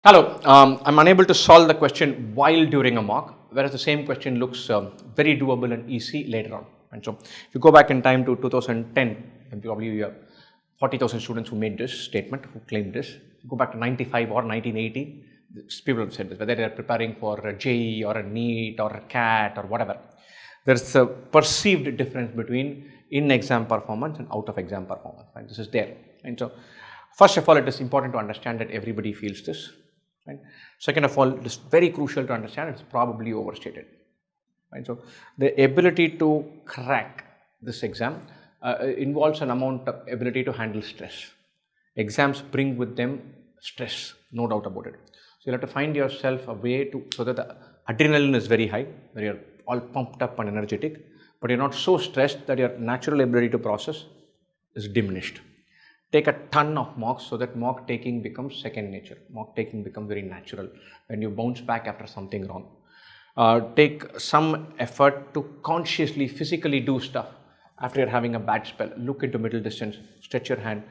Hello, I'm unable to solve the question while during a mock, whereas the same question looks very doable and easy later on. And so, if you go back in time to 2010, and probably you have 40,000 students who made this statement, who claimed this. Go back to 95 or 1980, people have said this, whether they are preparing for a JEE or a NEET or a CAT or whatever. There's a perceived difference between in-exam performance and out-of-exam performance. Right? This is there. And so, first of all, it is important to understand that everybody feels this. Right? Second of all, it is very crucial to understand it's probably overstated. Right? So, the ability to crack this exam involves an amount of ability to handle stress. Exams bring with them stress, no doubt about it. So, you have to find yourself a way to, so that the adrenaline is very high, where you're all pumped up and energetic, but you're not so stressed that your natural ability to process is diminished. Take a ton of mocks so that mock taking becomes second nature. Mock taking becomes very natural when you bounce back after something wrong. Take some effort to consciously, physically do stuff after you're having a bad spell. Look into middle distance, stretch your hand,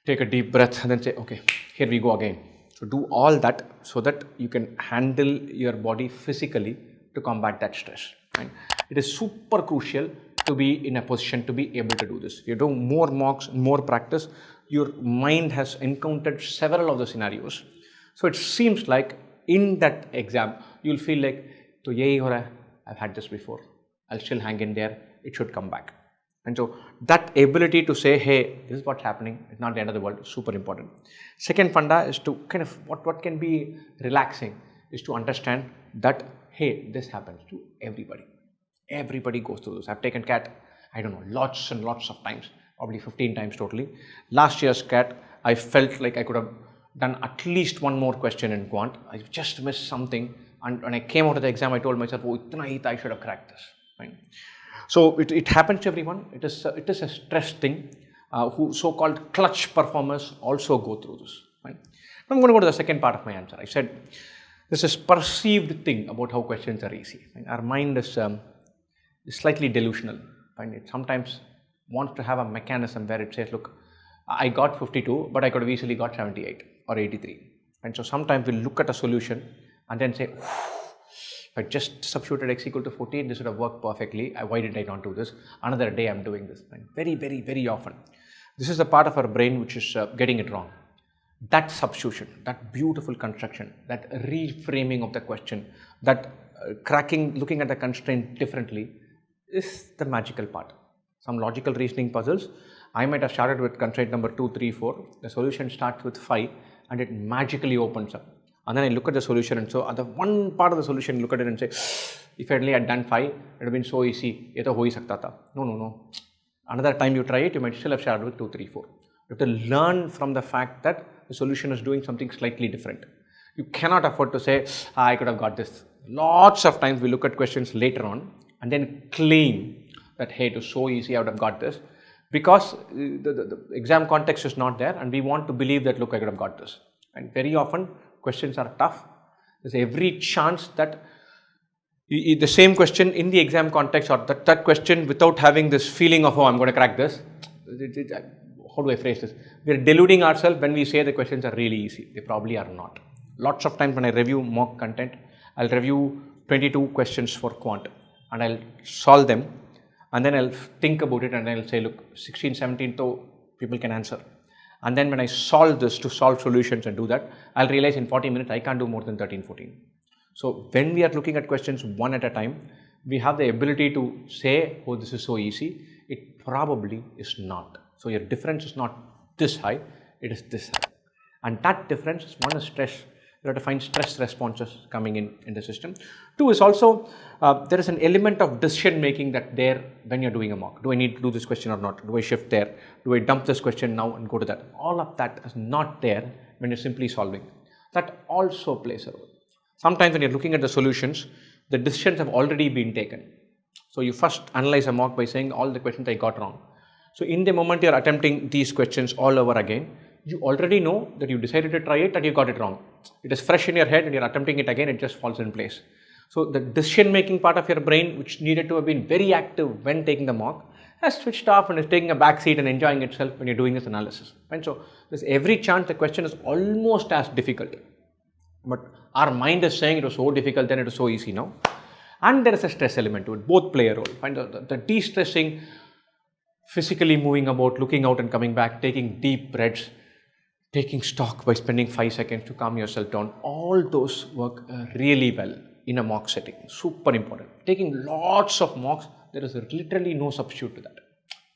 take a deep breath, and then say, okay, here we go again. So do all that so that you can handle your body physically to combat that stress. Right? It is super crucial to be in a position to be able to do this. You do more mocks, more practice, your mind has encountered several of the scenarios. So it seems like in that exam, you'll feel like, to yehi ho raha hai, I've had this before, I'll still hang in there, it should come back. And so that ability to say, hey, this is what's happening, it's not the end of the world, is super important. Second funda is to kind of, what can be relaxing is to understand that, hey, this happens to everybody. Everybody goes through this. I've taken CAT, I don't know, lots and lots of times, probably 15 times totally. Last year's CAT, I felt like I could have done at least one more question in quant. I just missed something. And when I came out of the exam, I told myself, oh, I should have cracked this. Right? So it happens to everyone. It is a stress thing. Who so-called clutch performers also go through this. Right? I'm going to go to the second part of my answer. I said, this is perceived thing about how questions are easy. Right? Our mind is slightly delusional. Right? It sometimes wants to have a mechanism where it says, look, I got 52, but I could have easily got 78 or 83. And so sometimes we'll look at a solution and then say, if I just substituted x equal to 14, this would have worked perfectly. Why did I not do this? Another day I'm doing this. Right? Very, very, very often. This is the part of our brain which is getting it wrong. That substitution, that beautiful construction, that reframing of the question, that cracking, looking at the constraint differently is the magical part. Some logical reasoning puzzles, I might have started with constraint number 2, 3, 4. The solution starts with 5 and it magically opens up. And then I look at the solution and so at the one part of the solution, look at it and say, if I only had done 5, it would have been so easy. Ye to ho hi sakta tha. No. Another time you try it, you might still have started with 2, 3, 4. You have to learn from the fact that the solution is doing something slightly different. You cannot afford to say, I could have got this. Lots of times we look at questions later on and then claim that, hey, it was so easy, I would have got this. Because the exam context is not there and we want to believe that, look, I could have got this. And very often questions are tough. There's every chance that the same question in the exam context or that question without having this feeling of, oh, I'm going to crack this. How do I phrase this? We're deluding ourselves when we say the questions are really easy. They probably are not. Lots of times when I review mock content, I'll review 22 questions for quant and I'll solve them and then I'll think about it and I'll say, look, 16, 17 though people can answer. And then when I solve this to solve solutions and do that, I'll realize in 40 minutes I can't do more than 13, 14. So when we are looking at questions one at a time, we have the ability to say, oh, this is so easy. It probably is not. So your difference is not this high, it is this high. And that difference is, one is stress. You have to find stress responses coming in the system. Two is also, there is an element of decision making that there when you're doing a mock. Do I need to do this question or not? Do I shift there? Do I dump this question now and go to that? All of that is not there when you're simply solving. That also plays a role. Sometimes when you're looking at the solutions, the decisions have already been taken. So you first analyze a mock by saying all the questions I got wrong. So in the moment you're attempting these questions all over again, you already know that you decided to try it and you got it wrong. It is fresh in your head and you're attempting it again, it just falls in place. So the decision making part of your brain, which needed to have been very active when taking the mock, has switched off and is taking a back seat and enjoying itself when you're doing this analysis. And so there's every chance the question is almost as difficult But our mind is saying it was so difficult, then it was so easy now. And there is a stress element to it. Both play a role. Find the de-stressing, physically moving about, looking out and coming back, taking deep breaths, taking stock by spending 5 seconds to calm yourself down. All those work really well in a mock setting. Super important. Taking lots of mocks, there is literally no substitute to that.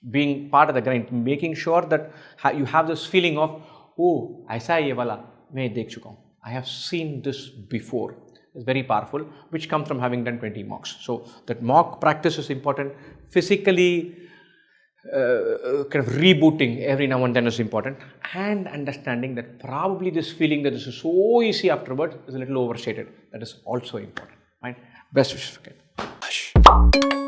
Being part of the grind, making sure that you have this feeling of, oh, aisa hai ye wala, main dekh chuka hu. I have seen this before. It's very powerful, which comes from having done 20 mocks. So that mock practice is important. Physically kind of rebooting every now and then is important, and understanding that probably this feeling that this is so easy afterwards is a little overstated. That is also important. Right? Best wishes for Ken.